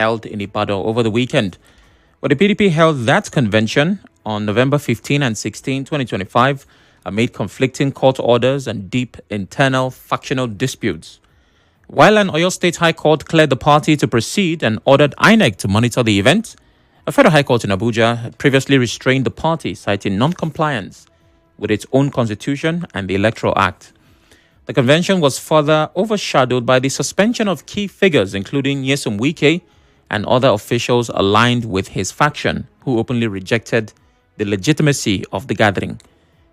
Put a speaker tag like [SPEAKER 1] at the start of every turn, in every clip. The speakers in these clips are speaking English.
[SPEAKER 1] held in Ibadan over the weekend. But the PDP held that convention on November 15 and 16, 2025, amid conflicting court orders and deep internal factional disputes. While an Oyo State High Court cleared the party to proceed and ordered INEC to monitor the event, a federal high court in Abuja had previously restrained the party, citing non-compliance with its own constitution and the Electoral Act. The convention was further overshadowed by the suspension of key figures, including Wike and other officials aligned with his faction, who openly rejected the legitimacy of the gathering.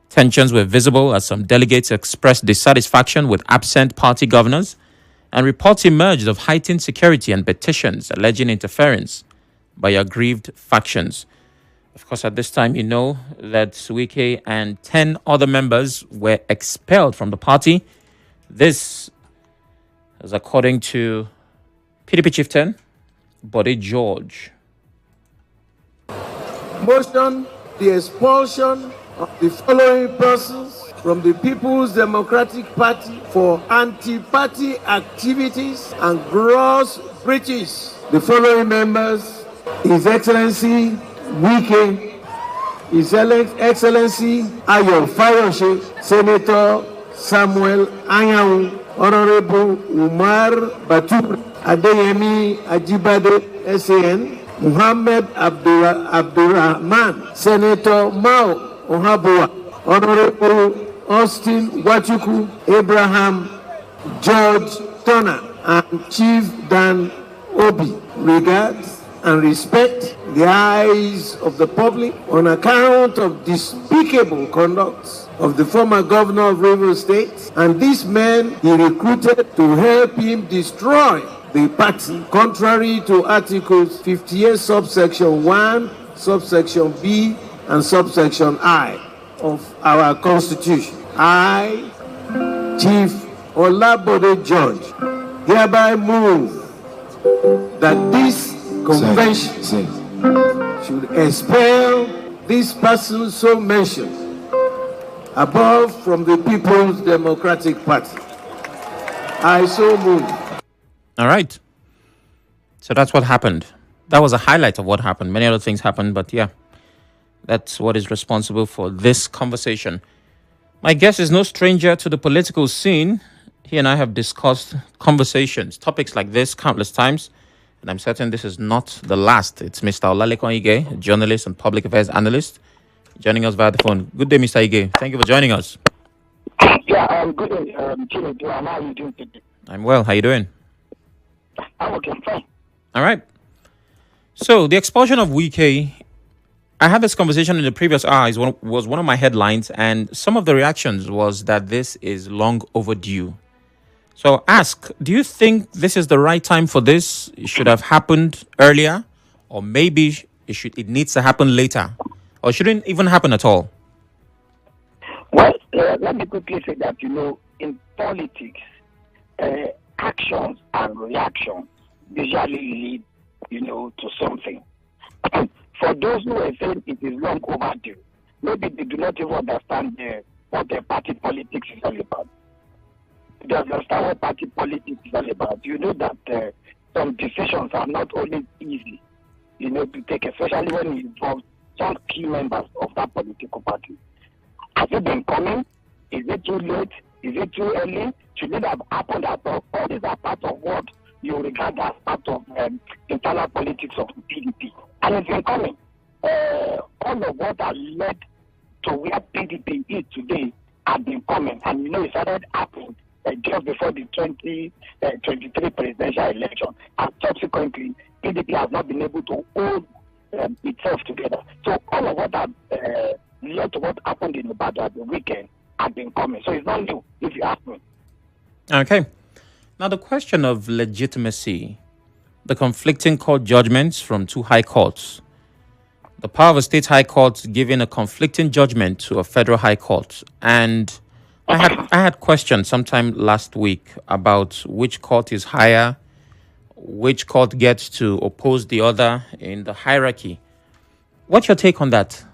[SPEAKER 1] Tensions were visible as some delegates expressed dissatisfaction with absent party governors, and reports emerged of heightened security and petitions alleging interference by aggrieved factions. Of course, at this time, you know that Wike and 10 other members were expelled from the party. This is according to PDP chieftain Bode George.
[SPEAKER 2] Motion the expulsion of the following persons from the People's Democratic Party for anti-party activities and gross breaches. The following members: His Excellency Wike, His Excellency Ayo Fayose, Senator Samuel Anyanwu, Honorable Umar Batur, Adeyemi Ajibade, SAN, Muhammad Abdurrahman, Senator Mao Ohabua, Honorable Austin Wachuku, Abraham George Turner, and Chief Dan Obi. Regards and respect the eyes of the public on account of despicable conduct of the former governor of Rivers State and these men he recruited to help him destroy the party, contrary to Articles 58, subsection 1, subsection B, and subsection I of our Constitution. I, Chief Olabode George, hereby move that this convention should expel this person so mentioned above from the People's Democratic Party. I so move.
[SPEAKER 1] All right. So that's what happened. That was a highlight of what happened. Many other things happened, but yeah, that's what is responsible for this conversation. My guest is no stranger to the political scene. He and I have discussed topics like this countless times, and I'm certain this is not the last. It's Mr. Olalekan, a journalist and public affairs analyst, joining us via the phone. Good day, Mr. Ige. Thank you for joining us.
[SPEAKER 3] Yeah, good day, Chinedu. How are you doing today?
[SPEAKER 1] I'm well. How you doing?
[SPEAKER 3] I'm okay, fine.
[SPEAKER 1] All right. So the expulsion of Wike, I had this conversation in the previous hour. Was one of my headlines, and some of the reactions was that this is long overdue. So ask, do you think this is the right time for this? It should have happened earlier, or maybe it needs to happen later, or shouldn't even happen at all?
[SPEAKER 3] Well, let me quickly say that, in politics, actions and reactions usually lead, to something. For those who are saying it is long overdue, maybe they do not even understand what the party politics is all about. They understand what party politics is all about. You know that some decisions are not always easy, to take, especially when it involves some key members of that political party. Has it been coming? Is it too late? Is it too early? Should it have happened at all? All these are part of what you regard as part of internal politics of the PDP. And it's been coming. All of what has led to where PDP is today have been coming. And it started happening just before the 2023 presidential election. And subsequently, PDP has not been able to hold itself together. So all of what has led to what happened in Ibadan at the weekend have been coming. So it's not new, if you ask me.
[SPEAKER 1] Okay. Now, the question of legitimacy, the conflicting court judgments from two high courts, the power of a state high court giving a conflicting judgment to a federal high court. And I had questions sometime last week about which court is higher, which court gets to oppose the other in the hierarchy. What's your take on that?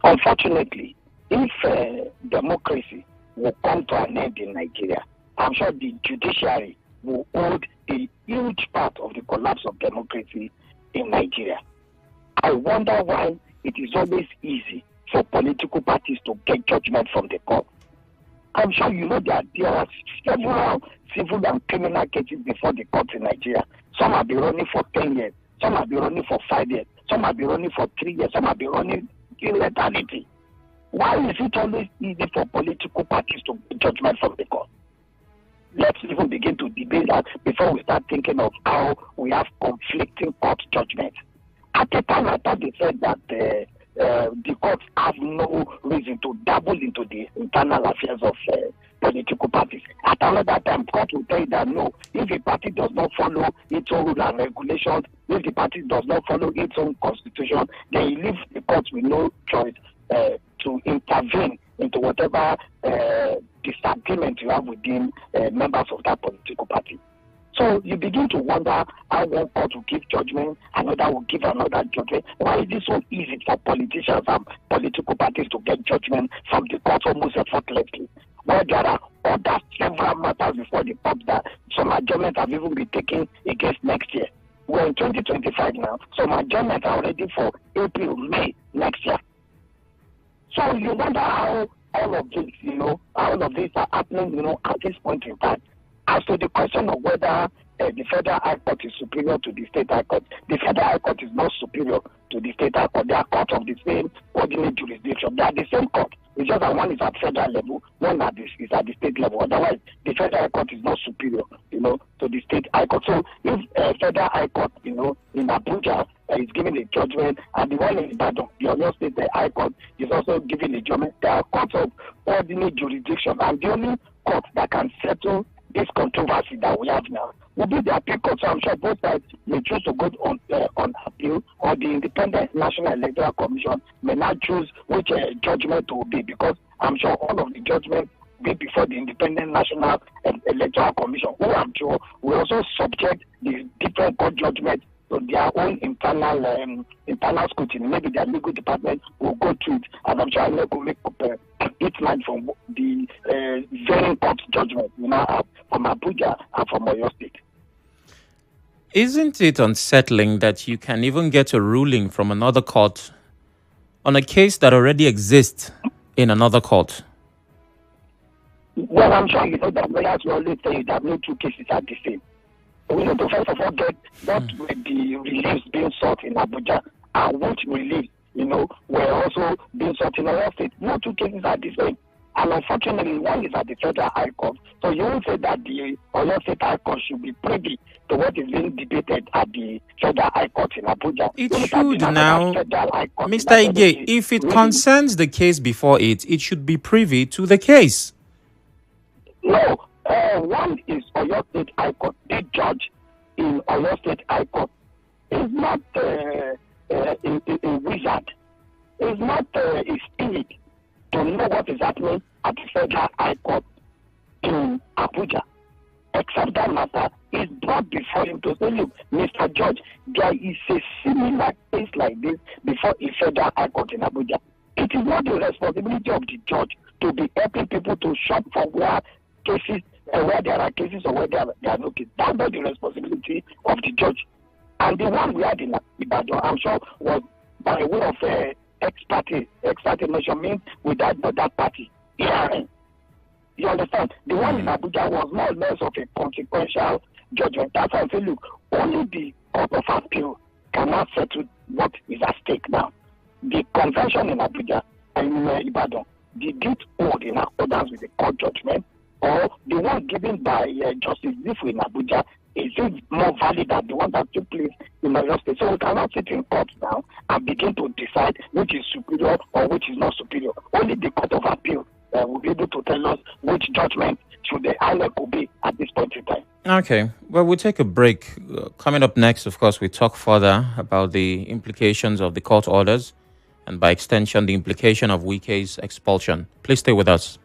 [SPEAKER 3] Unfortunately, if democracy will come to an end in Nigeria, I'm sure the judiciary will hold a huge part of the collapse of democracy in Nigeria. I wonder why it is always easy for political parties to get judgment from the court. I'm sure you know that there are several civil and criminal cases before the court in Nigeria. Some have been running for 10 years, some have been running for 5 years, some have been running for 3 years, some have been running in eternity. Why is it always easy for political parties to get judgment from the court? Let's even begin to debate that before we start thinking of how we have conflicting court judgments. At the time, I thought they said that the courts have no reason to dabble into the internal affairs of political parties. At another time, court will tell you that no, if a party does not follow its own rules and regulations, if the party does not follow its own constitution, then it leaves the courts with no choice to intervene into whatever disagreement you have within members of that political party. So you begin to wonder how one court will give judgment, another will give another judgment. Why is it so easy for politicians and political parties to get judgment from the court almost effortlessly? Well, there are other several matters before the court that some adjournments have even been taken against next year. We're in 2025 now. Some adjournments are already for April, May next year. So you wonder how all of this, all of this are happening, at this point in time. As to the question of whether the Federal High Court is superior to the State High Court, the Federal High Court is not superior to the State High Court. They are courts of the same ordinate jurisdiction. They are the same court. It's just that one is at federal level, one is at the state level. Otherwise, the Federal High Court is not superior, to the State High Court. So if Federal High Court, in Abuja is giving a judgment, and the one in Ibadan, the Oyo State High Court, is also giving a judgment, they are courts of ordinate jurisdiction, and the only court that can settle this controversy that we have now will be the appeal court. So I'm sure both sides may choose to go on appeal, or the Independent National Electoral Commission may not choose which judgment to obey, because I'm sure all of the judgments be before the Independent National Electoral Commission, who I'm sure will also subject the different court judgments to their own internal scrutiny. Maybe their legal department will go through it, and I'm sure I'm not going to make up each line from the very court judgment, from Abuja and from Oyo State.
[SPEAKER 1] Isn't it unsettling that you can even get a ruling from another court on a case that already exists in another court?
[SPEAKER 3] Well, I'm sure you know that lawyers will always tell you that no two cases are the same. We need to first of all get what were the reliefs being sought in Abuja, and which reliefs, were also being sought in Oyo State. No two cases are the same. And unfortunately, one is at the Federal High Court. So you will say that the Oyo State High Court should be privy to what is being debated at the Federal High Court in Abuja.
[SPEAKER 1] It should now, Mr. Ige, if it concerns the case before it should be privy to the case.
[SPEAKER 3] No, one is Oyo State High Court. The judge in Oyo State High Court is not a wizard. Is not a spirit to know what is happening at the Federal High Court in Abuja. Except that matter is brought before him to say, look, Mr. Judge, there is a similar case like this before a Federal High Court in Abuja. It is not the responsibility of the judge to be helping people to shop for where cases, where there are cases or where there are no cases. That's not the responsibility of the judge. And the one we had in Ibadan, I'm sure, was by way of ex-party measurement without that party hearing. You understand? The one in Abuja was more or less of a consequential judgment. That's why I say, look, only the Court of Appeal cannot settle what is at stake now. The convention in Abuja and in Ibadan, did it hold in accordance with the court judgment, or the one given by Justice Zifu in Abuja, is it more valid than the one that took place in Oyo State? So we cannot sit in court now and begin to decide which is superior or which is not superior. Only the Court of Appeal will be able to tell us which judgment should the INEC obey at this point in time.
[SPEAKER 1] Okay. Well, we'll take a break. Coming up next, of course, we talk further about the implications of the court orders and, by extension, the implication of Wike's expulsion. Please stay with us.